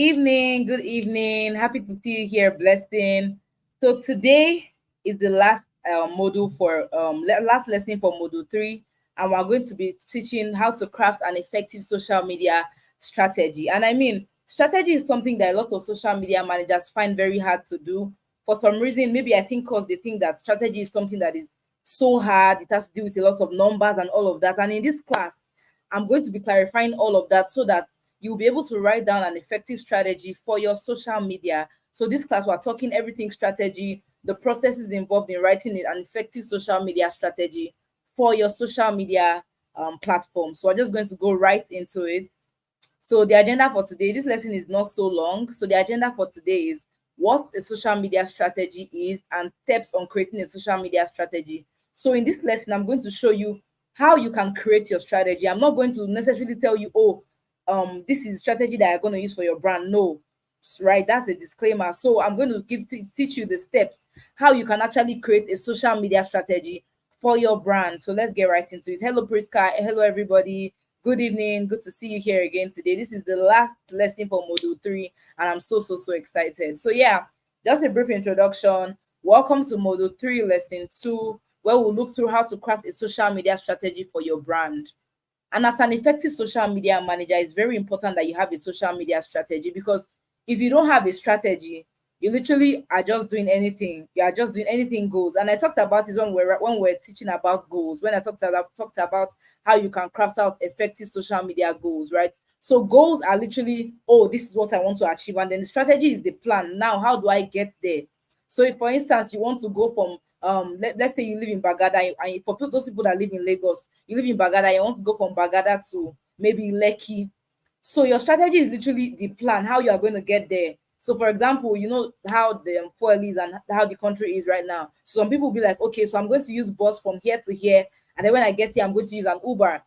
Good evening. Happy to see you here, Blessing. So today is the last module for last lesson for module 3, and we're going to be teaching how to craft an effective social media strategy. And I mean, strategy is something that a lot of social media managers find very hard to do. For some reason, maybe I think because they think that strategy is something that is so hard, it has to do with a lot of numbers and all of that. And in this class, I'm going to be clarifying all of that so that you'll be able to write down an effective strategy for your social media. So this class, we're talking everything strategy, the processes involved in writing an effective social media strategy for your social media platform. So we're just going to go right into it. So the agenda for today, this lesson is not so long. So the agenda for today is what a social media strategy is and steps on creating a social media strategy. So in this lesson, I'm going to show you how you can create your strategy. I'm not going to necessarily tell you, oh, this is strategy that you're going to use for your brand. No, right? That's a disclaimer. So I'm going to teach you the steps how you can actually create a social media strategy for your brand. So let's get right into it. Hello, Priska. Hello, everybody. Good evening. Good to see you here again today. This is the last lesson for module 3, and I'm so excited. So yeah, just a brief introduction. Welcome to module 3, lesson 2, where we'll look through how to craft a social media strategy for your brand. And as an effective social media manager, it's very important that you have a social media strategy, because if you don't have a strategy, you literally are just doing anything. You are just doing anything goes. And I talked about this when we're teaching about goals. When I talked about how you can craft out effective social media goals, right? So goals are literally, oh, this is what I want to achieve, and then the strategy is the plan. Now, how do I get there? So if, for instance, you want to go from let's say you live in Bagada, and for those people that live in Lagos, you live in Bagada, you want to go from Bagada to maybe Lekki. So your strategy is literally the plan, how you are going to get there. So for example, you know how the fuel is and how the country is right now. So some people will be like, okay, so I'm going to use bus from here to here, and then when I get here, I'm going to use an Uber.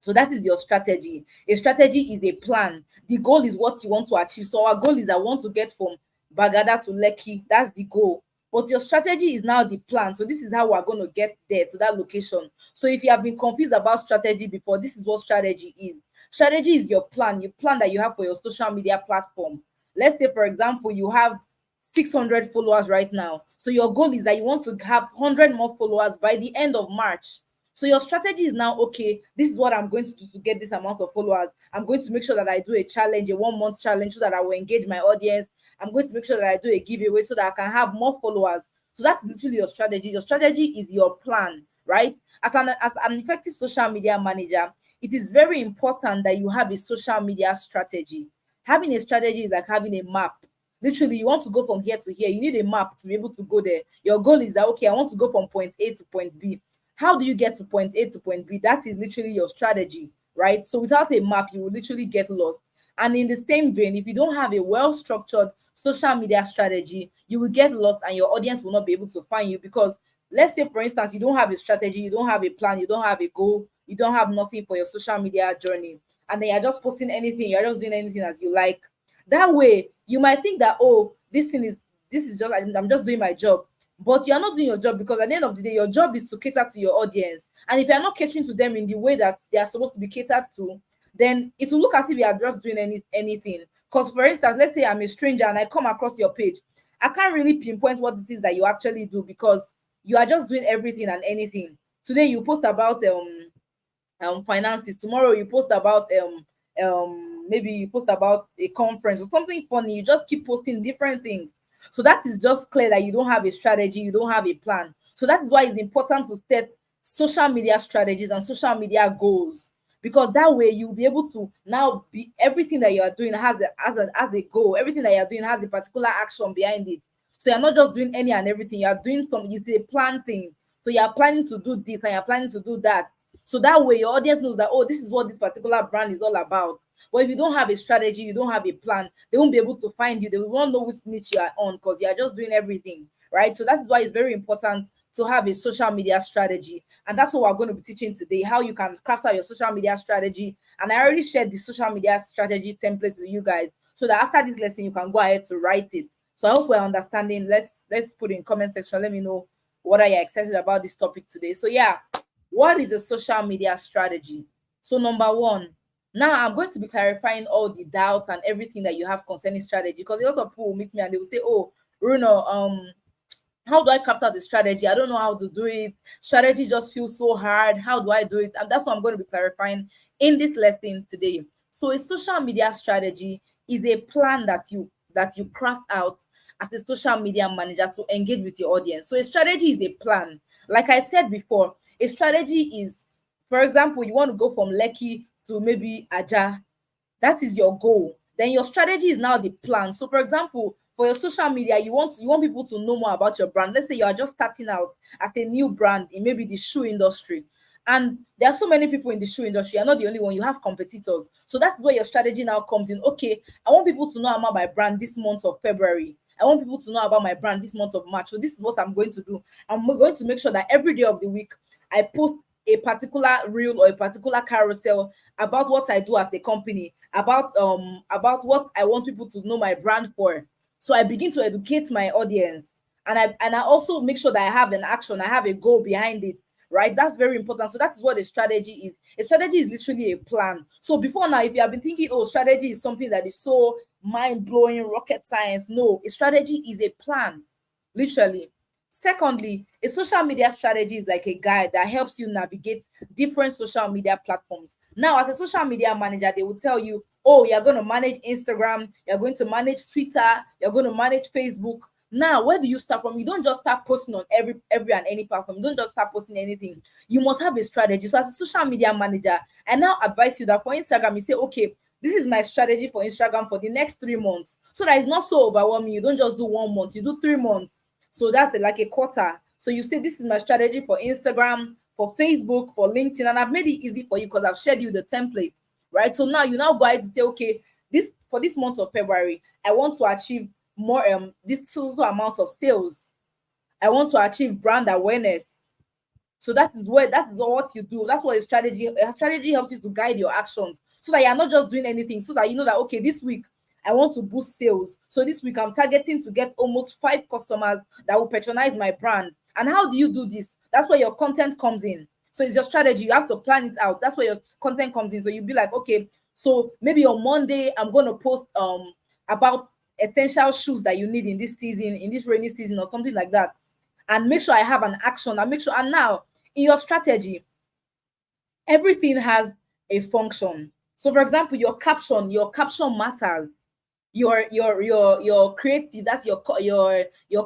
So that is your strategy. A strategy is a plan. The goal is what you want to achieve. So our goal is I want to get from Bagada to Lekki. That's the goal. But your strategy is now the plan. So this is how we're going to get there to that location. So if you have been confused about strategy before, this is what strategy is. Strategy is your plan, your plan that you have for your social media platform. Let's say, for example, you have 600 followers right now. So your goal is that you want to have 100 more followers by the end of March. So your strategy is now, okay, this is what I'm going to do to get this amount of followers. I'm going to make sure that I do a challenge, a 1 month challenge, so that I will engage my audience. I'm going to make sure that I do a giveaway so that I can have more followers. So that's literally your strategy. Your strategy is your plan, right? As an effective social media manager, it is very important that you have a social media strategy. Having a strategy is like having a map. Literally, you want to go from here to here, you need a map to be able to go there. Your goal is that, okay, I want to go from point A to point B. How do you get to point A to point B? That is literally your strategy, right? So without a map, you will literally get lost. And in the same vein, if you don't have a well structured social media strategy, you will get lost and your audience will not be able to find you. Because let's say, for instance, you don't have a strategy, you don't have a plan, you don't have a goal, you don't have nothing for your social media journey, and then you're just posting anything, you're just doing anything as you like. That way, you might think that, oh, this is just, I'm just doing my job. But you're not doing your job, because at the end of the day, your job is to cater to your audience. And if you're not catering to them in the way that they are supposed to be catered to, then it will look as if you are just doing anything. Because, for instance, let's say I'm a stranger and I come across your page, I can't really pinpoint what it is that you actually do, because you are just doing everything and anything. Today you post about finances, tomorrow you post about maybe you post about a conference or something funny. You just keep posting different things. So that is just clear that you don't have a strategy, you don't have a plan. So that is why it's important to set social media strategies and social media goals, because that way you'll be able to now be, everything that you are doing has a goal. Everything that you're doing has a particular action behind it. So you're not just doing any and everything, you're doing something. It's a plan thing. So you're planning to do this and you're planning to do that. So that way your audience knows that, oh, this is what this particular brand is all about. But if you don't have a strategy, you don't have a plan, they won't be able to find you. They won't know which niche you are on, because you are just doing everything, right? So that is why it's very important to have a social media strategy. And that's what we're going to be teaching today, how you can craft out your social media strategy. And I already shared the social media strategy template with you guys, so that after this lesson, you can go ahead to write it. So I hope we're understanding. Let's put in comment section. Let me know what are you excited about this topic today. So yeah, what is a social media strategy? So number one, Now I'm going to be clarifying all the doubts and everything that you have concerning strategy, because a lot of people will meet me and they will say, "Oh, Bruno, how do I craft out the strategy? I don't know how to do it. Strategy just feels so hard. How do I do it?" And that's what I'm going to be clarifying in this lesson today. So a social media strategy is a plan that you craft out as a social media manager to engage with your audience. So a strategy is a plan. Like I said before, a strategy is, for example, you want to go from Lekki to maybe Aja. That is your goal. Then your strategy is now the plan. So for example, for your social media, you want people to know more about your brand. Let's say you are just starting out as a new brand in maybe the shoe industry, and there are so many people in the shoe industry. You're not the only one, you have competitors. So that's where your strategy now comes in. Okay, I want people to know about my brand this month of February. I want people to know about my brand this month of March. So this is what I'm going to do. I'm going to make sure that every day of the week I post a particular reel or a particular carousel about what I do as a company, about what I want people to know my brand for. So I begin to educate my audience, and I also make sure that I have an action, I have a goal behind it. Right, that's very important. So that is what a strategy is. A strategy is literally a plan. So before now, if you have been thinking, oh, strategy is something that is so mind-blowing, rocket science, no, a strategy is a plan, literally. Secondly, a social media strategy is like a guide that helps you navigate different social media platforms. Now, as a social media manager, they will tell you, oh, you're going to manage Instagram, you're going to manage Twitter, you're going to manage Facebook. Now, where do you start from? You don't just start posting on every and any platform. You don't just start posting anything. You must have a strategy. So, as a social media manager, I now advise you that for Instagram, you say, okay, this is my strategy for Instagram for the next 3 months. So that it's not so overwhelming. You don't just do 1 month, you do 3 months. So that's like a quarter. So you say, this is my strategy for Instagram, for Facebook, for LinkedIn, and I've made it easy for you because I've shared you the template, right? So now you now go ahead to say, okay, this for this month of February, I want to achieve more this total amount of sales. I want to achieve brand awareness. So that is what you do. That's what a strategy helps you to guide your actions, so that you're not just doing anything, so that you know that, okay, this week I want to boost sales. So this week I'm targeting to get almost 5 customers that will patronize my brand. And how do you do this? That's where your content comes in. So it's your strategy. You have to plan it out. That's where your content comes in. So you'll be like, okay, so maybe on Monday I'm going to post about essential shoes that you need in this season, in this rainy season, or something like that. And make sure I have an action, and make sure, and now in your strategy, everything has a function. So for example, your caption matters. Your creative, that's your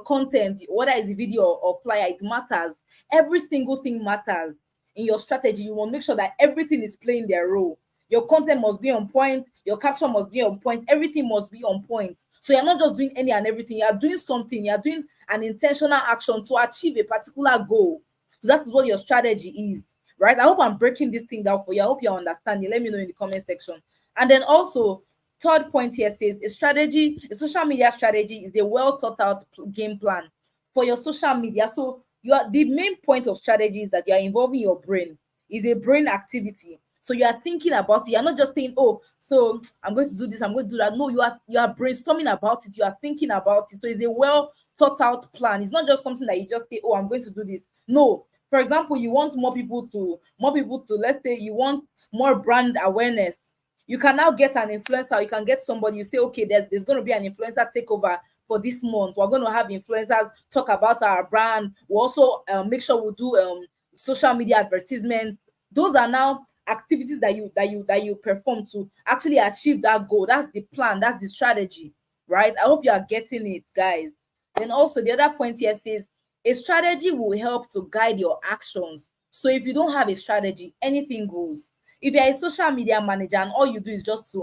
content, whether it's a video or flyer, it matters. Every single thing matters. In your strategy, you want to make sure that everything is playing their role. Your content must be on point, your caption must be on point, everything must be on point. So you're not just doing any and everything, you're doing something, you're doing an intentional action to achieve a particular goal. So that is what your strategy is, right? I hope I'm breaking this thing down for you. I hope you're understanding. Let me know in the comment section. And then also, third point here says a social media strategy is a well thought out game plan for your social media. So the main point of strategy is that you are involving your brain. Is a brain activity. So you are thinking about it. You're not just saying, oh, so I'm going to do this, I'm going to do that. No, you are brainstorming about it, you are thinking about it. So it's a well thought out plan. It's not just something that you just say, oh, I'm going to do this. No. For example, you want more people to, let's say you want more brand awareness. You can now get an influencer. You can get somebody. You say, okay, there's going to be an influencer takeover for this month. We're going to have influencers talk about our brand. We also make sure we do social media advertisements. Those are now activities that you perform to actually achieve that goal. That's the plan. That's the strategy, right? I hope you are getting it, guys. Then also the other point here says a strategy will help to guide your actions. So if you don't have a strategy, anything goes. If you're a social media manager and all you do is just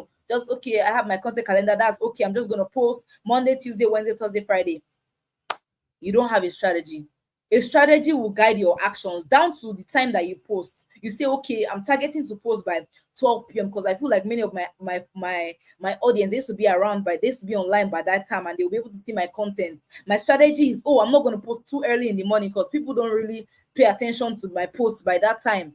okay, I have my content calendar, that's okay, I'm just going to post Monday, Tuesday, Wednesday, Thursday, Friday, you don't have a strategy. A strategy will guide your actions down to the time that you post. You say, okay, I'm targeting to post by 12 p.m. because I feel like many of my audience, they used to be around by, they used to be online by that time, and they'll be able to see my content. My strategy is, oh, I'm not going to post too early in the morning because people don't really pay attention to my posts by that time.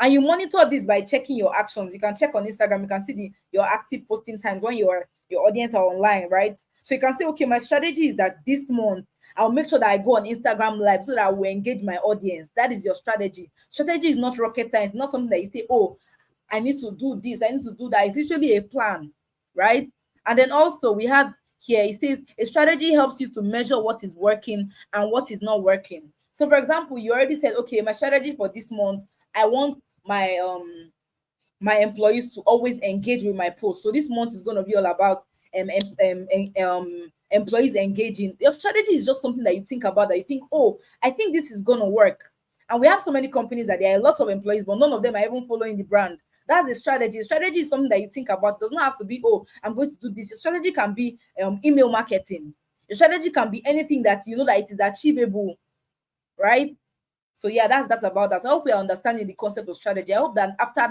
And you monitor this by checking your actions. You can check on Instagram, you can see your active posting times when your audience are online, right? So you can say, okay, my strategy is that this month I'll make sure that I go on Instagram live so that I will engage my audience. That is your strategy. Strategy is not rocket science, not something that you say, oh, I need to do this, I need to do that. It's literally a plan, right? And then also we have here, it says a strategy helps you to measure what is working and what is not working. So for example, you already said, okay, my strategy for this month, I want my employees to always engage with my post. So this month is going to be all about employees engaging. Your strategy is just something that you think about, that you think, oh, I think this is going to work. And we have so many companies that there are lots of employees, but none of them are even following the brand. That's a strategy. Strategy is something that you think about. It does not have to be, oh, I'm going to do this. Your strategy can be email marketing. Your strategy can be anything that you know that it is achievable, right? So yeah, that's about that. I hope we are understanding the concept of strategy. I hope that after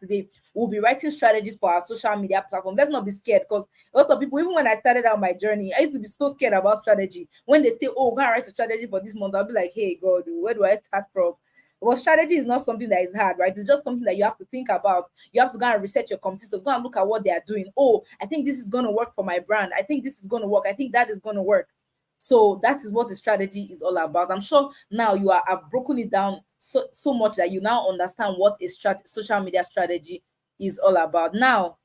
today, we'll be writing strategies for our social media platform. Let's not be scared, because a lot of people, even when I started out my journey, I used to be so scared about strategy. When they say, oh, go and write a strategy for this month, I'll be like, hey God, where do I start from? Well, strategy is not something that is hard, right? It's just something that you have to think about. You have to go and research your competitors, go and look at what they are doing. Oh, I think this is going to work for my brand. I think this is going to work. I think that is going to work. So that is what the strategy is all about. I'm sure now you have broken it down so much that you now understand what a social media strategy is all about. Now,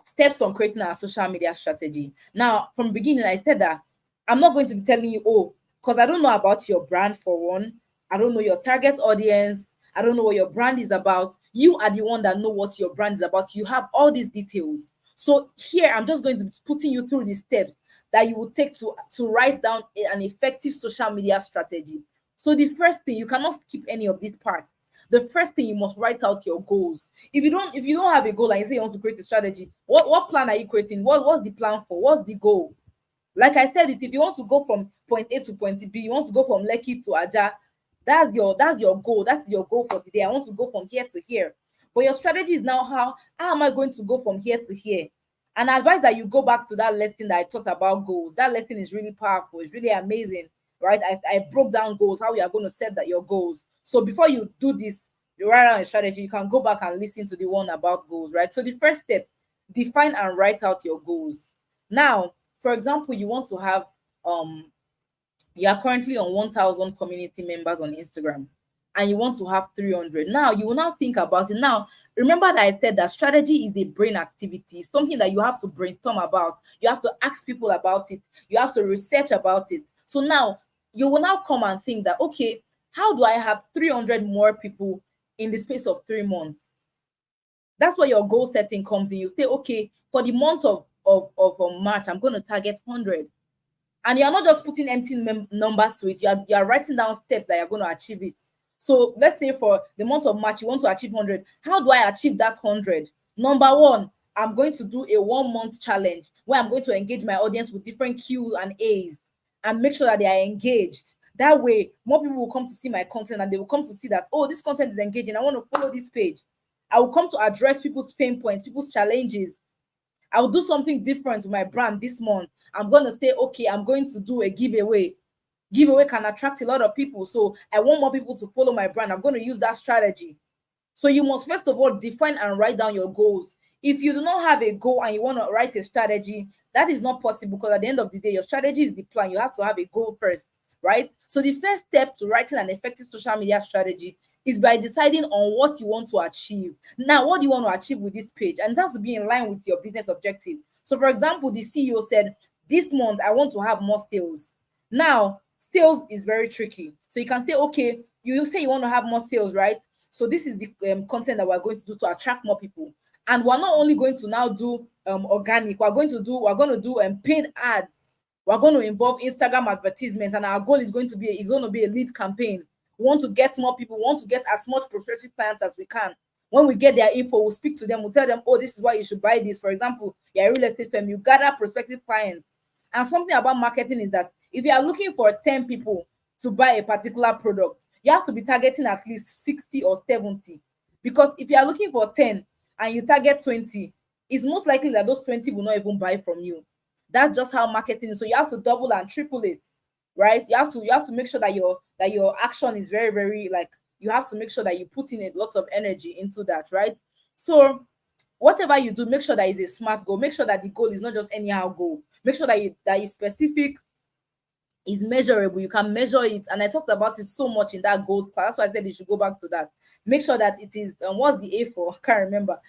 steps on creating our social media strategy. Now, from the beginning, I said that I'm not going to be telling you, oh, because I don't know about your brand for one. I don't know your target audience. I don't know what your brand is about. You are the one that know what your brand is about. You have all these details. So here, I'm just going to be putting you through the steps that you would take to write down an effective social media strategy. So the first thing, you cannot skip any of these parts. The first thing, you must write out your goals. If you don't have a goal and you say you want to create a strategy, what plan are you creating? What's the plan for? What's the goal? Like I said, if you want to go from point A to point B, you want to go from Lekki to Aja, that's your goal. That's your goal for today. I want to go from here to here. But your strategy is now, how am I going to go from here to here? And I advise that you go back to that lesson that I taught about goals. That lesson is really powerful. It's really amazing, right? I broke down goals, how you are going to set that your goals. So before you do this, you write down a strategy, you can go back and listen to the one about goals, right? So the first step, define and write out your goals. Now, for example, you want to have you are currently on 1,000 community members on Instagram, and you want to have 300. Now you will now think about it. Now remember that I said that strategy is a brain activity, something that you have to brainstorm about. You have to ask people about it. You have to research about it. So now you will now come and think that, okay, how do I have 300 more people in the space of 3 months? That's where your goal setting comes in. You say, okay, for the month of March, I'm going to target 100. And you're not just putting empty numbers to it. You are writing down steps that you're going to achieve it. So let's say for the month of March, you want to achieve 100. How do I achieve that 100? Number one, I'm going to do a 1 month challenge where I'm going to engage my audience with different Q and A's and make sure that they are engaged. That way, more people will come to see my content, and they will come to see that, oh, this content is engaging. I want to follow this page. I will come to address people's pain points, people's challenges. I will do something different with my brand this month. I'm going to say, okay, I'm going to do a giveaway. Giveaway can attract a lot of people. So I want more people to follow my brand. I'm going to use that strategy. So you must first of all define and write down your goals. If you do not have a goal and you want to write a strategy, that is not possible, because at the end of the day, your strategy is the plan. You have to have a goal first, right? So the first step to writing an effective social media strategy is by deciding on what you want to achieve. Now, what do you want to achieve with this page? And it has to be in line with your business objective. So, for example, the CEO said, this month, I want to have more sales. Now, sales is very tricky. So you can say, okay, you say you want to have more sales, right? So this is the content that we're going to do to attract more people. And we're not only going to now do organic, we're going to do paid ads. We're going to involve Instagram advertisements, and our goal is going to be a lead campaign. We want to get more people. We want to get as much prospective clients as we can. When we get their info, we'll speak to them. We'll tell them, oh, this is why you should buy this. For example, you're a real estate firm. You gather prospective clients. And something about marketing is that if you are looking for 10 people to buy a particular product, you have to be targeting at least 60 or 70. Because if you are looking for 10 and you target 20, it's most likely that those 20 will not even buy from you. That's just how marketing is. So you have to double and triple it, right? You have to make sure that your action is very, very, like, you have to make sure that you put in a lot of energy into that, right? So whatever you do, make sure that it's a smart goal. Make sure that the goal is not just anyhow goal. Make sure that it's specific, is measurable. You can measure it, and I talked about it so much in that goals class. That's why I said you should go back to that. Make sure that it is what's the A for? I can't remember.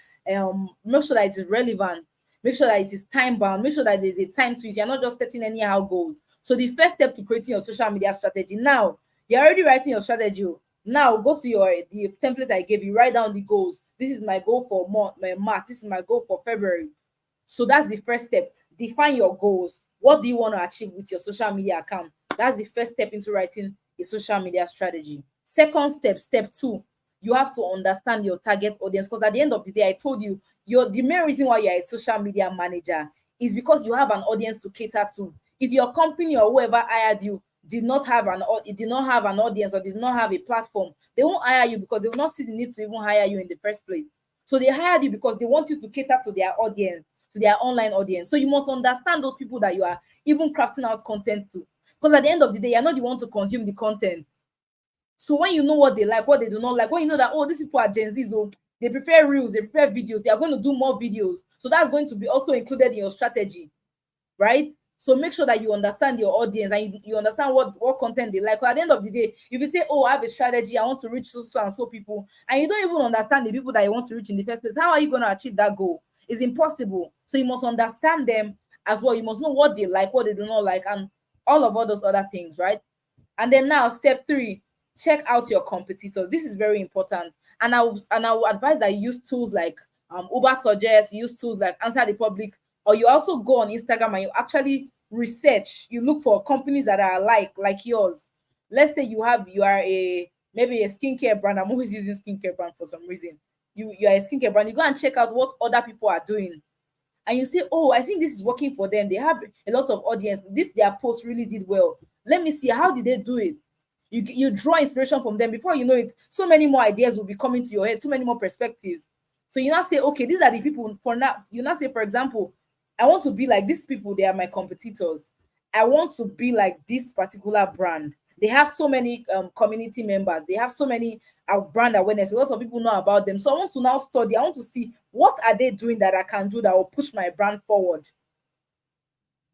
Make sure that it is relevant. Make sure that it is time bound. Make sure that there's a time to it. You're not just setting anyhow goals. So the first step to creating your social media strategy, now you're already writing your strategy. Now go to the template I gave you. Write down the goals. This is my goal for March. This is my goal for February. So that's the first step. Define your goals. What do you want to achieve with your social media account? That's the first step into writing a social media strategy. Second step, step 2, you have to understand your target audience, because at the end of the day, I told you, the main reason why you're a social media manager is because you have an audience to cater to. If your company or whoever hired you did not have an audience or did not have a platform, they won't hire you, because they will not see the need to even hire you in the first place. So they hired you because they want you to cater to their audience, to their online audience. So you must understand those people that you are even crafting out content to, because at the end of the day, you're not the one to consume the content. So when you know what they like, what they do not like, when you know that, oh, these people are Gen Zs, oh, they prefer reels, they prefer videos, they are going to do more videos. So that's going to be also included in your strategy, right? So make sure that you understand your audience and you understand what content they like. But at the end of the day, if you say, oh, I have a strategy, I want to reach so and so people, and you don't even understand the people that you want to reach in the first place, how are you going to achieve that goal? It's impossible. So you must understand them as well. You must know what they like, what they do not like, and all those other things, right? And then now, step 3, check out your competitors. This is very important. And I will advise that you use tools like Uber Suggest, use tools like Answer the Public, or you also go on Instagram and you actually research. You look for companies that are like yours. Let's say you are maybe a skincare brand. I'm always using skincare brand for some reason. You are a skincare brand. You go and check out what other people are doing, and you say, oh, I think this is working for them. They have a lot of audience. This their post really did well. Let me see, how did they do it? You draw inspiration from them. Before you know it, so many more ideas will be coming to your head, so many more perspectives. So you now say, okay, these are the people. For now, you now say, for example, I want to be like these people. They are my competitors. I want to be like this particular brand. They have so many community members. They have so many brand awareness. A lot of people know about them. So I want to now study. I want to see what are they doing that I can do that will push my brand forward.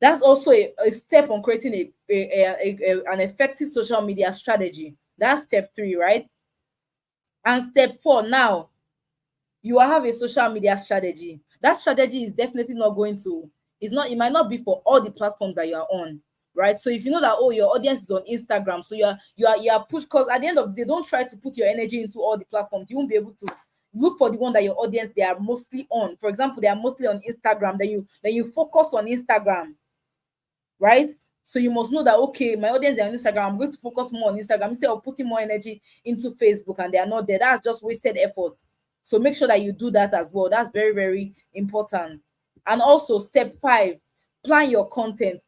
That's also a step on creating an effective social media strategy. That's step 3, right? And step 4, now you have a social media strategy. That strategy is definitely not going to, it might not be for all the platforms that you are on, right? So if you know that, oh, your audience is on Instagram, so you are pushed, because at the end of the day, don't try to put your energy into all the platforms. You won't be able to. Look for the one that your audience, they are mostly on. For example, they are mostly on Instagram, then you focus on Instagram, right? So you must know that, okay, my audience is on Instagram, I'm going to focus more on Instagram instead of putting more energy into Facebook and they are not there. That's just wasted effort. So make sure that you do that as well. That's very, very important. And also step 5, plan your content.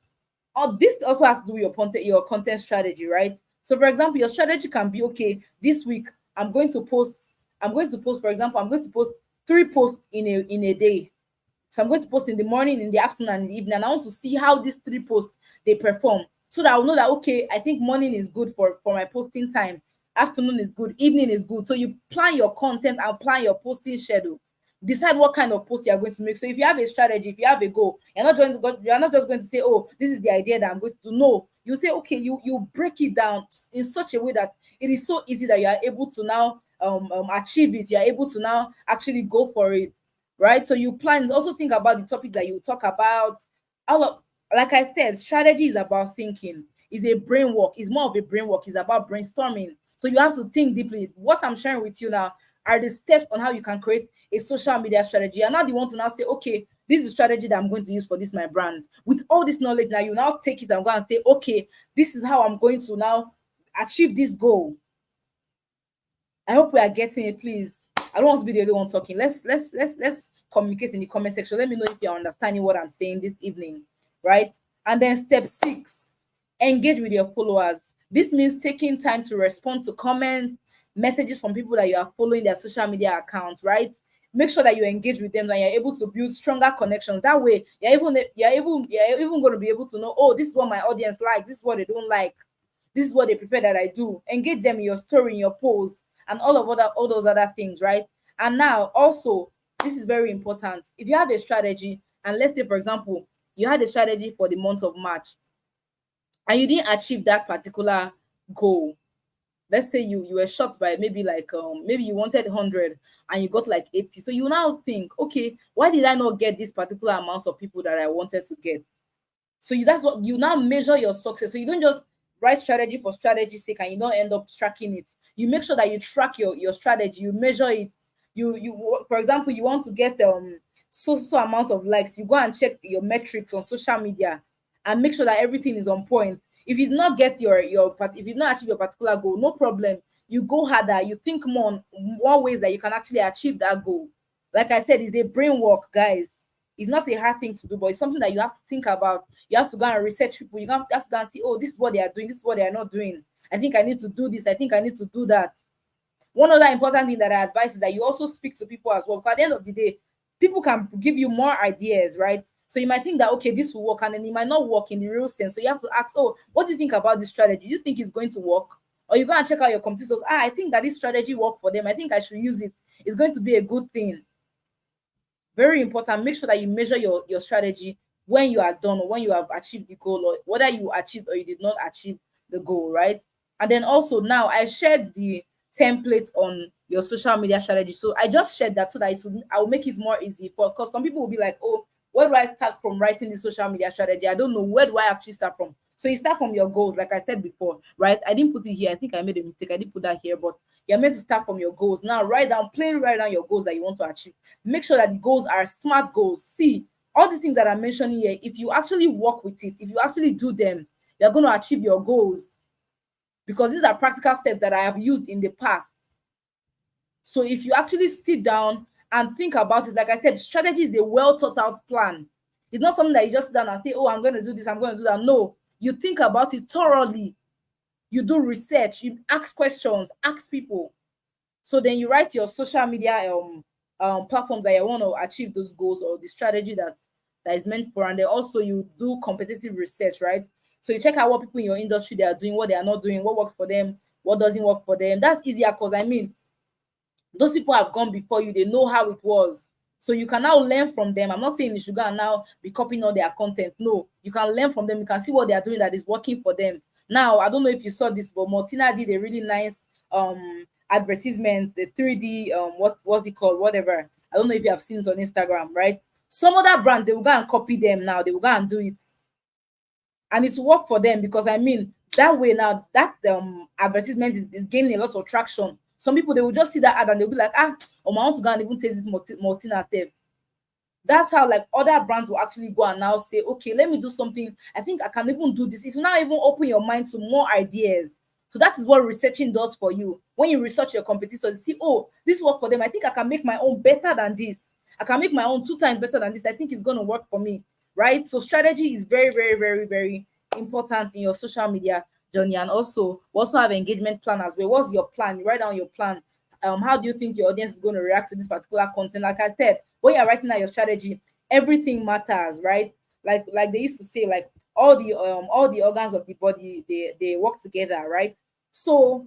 This also has to do with your content strategy, right? So for example, your strategy can be, okay, this week for example, I'm going to post 3 posts in a day. So I'm going to post in the morning, in the afternoon, and in the evening. And I want to see how these 3 posts they perform, so that I'll know that, okay, I think morning is good for my posting time, afternoon is good, evening is good. So you plan your content and plan your posting schedule. Decide what kind of post you are going to make. So if you have a strategy, if you have a goal, you're not just going to say, oh, this is the idea that I'm going to do. No, you say, okay, you break it down in such a way that it is so easy that you are able to now achieve it. You are able to now actually go for it, right? So you plan. Also think about the topic that you talk about. Like I said, strategy is about thinking. It's a brain work. It's more of a brain work. It's about brainstorming. So you have to think deeply. What I'm sharing with you now are the steps on how you can create a social media strategy. And now you want to now say, okay, this is the strategy that I'm going to use for this my brand. With all this knowledge, now you now take it and go and say, okay, this is how I'm going to now achieve this goal. I hope we are getting it, please. I don't want to be the only one talking. Let's communicate in the comment section. Let me know if you're understanding what I'm saying this evening, right? And then step 6, engage with your followers. This means taking time to respond to comments, messages from people that you are following their social media accounts, right? Make sure that you engage with them and you're able to build stronger connections. That way, you're even going to be able to know, oh, this is what my audience likes, this is what they don't like, this is what they prefer that I do. Engage them in your story, in your posts, and all those other things, right? And now also, this is very important. If you have a strategy, and let's say, for example, you had a strategy for the month of March, and you didn't achieve that particular goal. Let's say you were short by maybe like maybe you wanted 100 and you got like 80. So you now think, okay, why did I not get this particular amount of people that I wanted to get? So that's what you now measure your success. So you don't just write strategy for strategy's sake and you don't end up tracking it. You make sure that you track your strategy, you measure it. You for example, you want to get so amount of likes, you go and check your metrics on social media and make sure that everything is on point. If you do not get if you do not achieve your particular goal, no problem. You go harder, you think more ways that you can actually achieve that goal. Like I said, it's a brain work, guys. It's not a hard thing to do, but it's something that you have to think about. You have to go and research people. You have to go and see, oh, this is what they are doing, this is what they are not doing. I think I need to do this, I think I need to do that. One other important thing that I advise is that you also speak to people as well, because at the end of the day, people can give you more ideas, right? So you might think that, okay, this will work, and then it might not work in the real sense. So you have to ask, oh, what do you think about this strategy? Do you think it's going to work? Or you go and check out your competitors. I think that this strategy worked for them. I think I should use it. It's going to be a good thing. Very important. Make sure that you measure your strategy when you are done, or when you have achieved the goal, or whether you achieved or you did not achieve the goal, right? And then also, now I shared the templates on your social media strategy. So I just shared that so that I will make it more easy, for because some people will be like, oh, where do I start from writing the social media strategy? I don't know. Where do I actually start from? So you start from your goals, like I said before, right? I didn't put it here. I think I made a mistake. I didn't put that here, but you're meant to start from your goals. Now write down your goals that you want to achieve. Make sure that the goals are smart goals. See, all these things that I'm mentioning here, if you actually work with it, if you actually do them, you're going to achieve your goals, because these are practical steps that I have used in the past. So if you actually sit down and think about it, like I said, strategy is a well thought out plan. It's not something that you just sit down and say, oh, I'm going to do this, I'm going to do that. No, you think about it thoroughly. You do research, you ask questions, ask people. So then you write your social media platforms that you want to achieve those goals, or the strategy that is meant for. And then also you do competitive research, right? So you check out what people in your industry they are doing, what they are not doing, what works for them, what doesn't work for them. That's easier because I mean, those people have gone before you, they know how it was. So you can now learn from them. I'm not saying you should go and now be copying all their content. No, you can learn from them. You can see what they are doing that is working for them. Now, I don't know if you saw this, but Martina did a really nice advertisement, the 3D what's it called? Whatever. I don't know if you have seen it on Instagram, right? Some other brand, they will go and copy them now. They will go and do it. And it's work for them, because I mean, that way now that advertisement is gaining a lot of traction. Some people, they will just see that ad and they'll be like, I want to go and even take this Martina step. That's how like other brands will actually go and now say, okay, let me do something. I think I can even do this. It's now even open your mind to more ideas. So that is what researching does for you. When you research your competitors, you see, oh, this worked for them. I think I can make my own better than this. I can make my own 2 times better than this. I think it's going to work for me, right? So strategy is very, very, very, very important in your social media journey. And also, we also have engagement plan as well. What's your plan? You write down your plan. How do you think your audience is going to react to this particular content? Like I said, when you're writing out your strategy, everything matters, right? Like they used to say, like all the organs of the body, they work together, right? So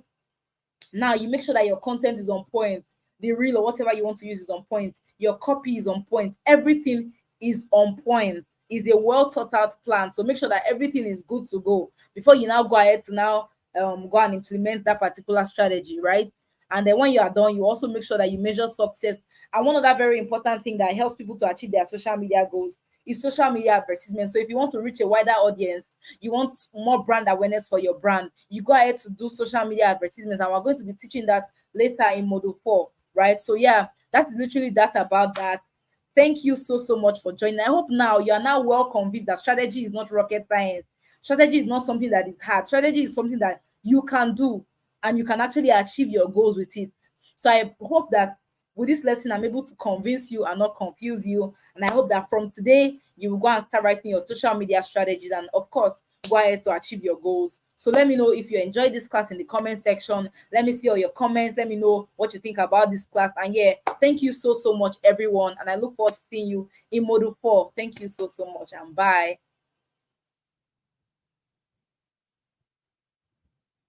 now you make sure that your content is on point, the reel or whatever you want to use is on point, your copy is on point, everything is on point. Is a well thought out plan. So make sure that everything is good to go before you now go ahead to now go and implement that particular strategy, right? And then when you are done, you also make sure that you measure success. And one other very important thing that helps people to achieve their social media goals is social media advertisement. So if you want to reach a wider audience, you want more brand awareness for your brand, you go ahead to do social media advertisements. And we're going to be teaching that later in module 4, right? So yeah, that's literally that about that. Thank you so much for joining. I hope now you are now well convinced that strategy is not rocket science. Strategy is not something that is hard. Strategy is something that you can do, and you can actually achieve your goals with it. So I hope that with this lesson, I'm able to convince you and not confuse you. And I hope that from today, you will go and start writing your social media strategies and, of course, go ahead to achieve your goals. So let me know if you enjoyed this class in the comment section. Let me see all your comments. Let me know what you think about this class. And yeah, thank you so much, everyone. And I look forward to seeing you in module 4. Thank you so much, and bye.